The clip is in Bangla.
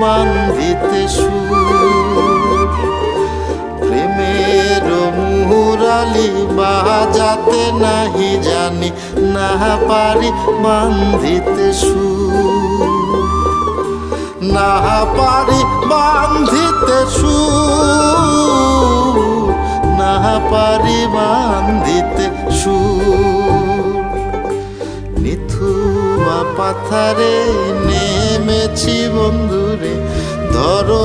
বান্ধিতে সুর। প্রেমের মুরালি বাজাতে নাহি জানি, না পারি বান্ধিতে সুর। না পারি বান্ধিতে সুর, না পারি বান্ধিতে সুর। নিথুয়া পাথারে নেমেছি বন্ধুরে, ধরো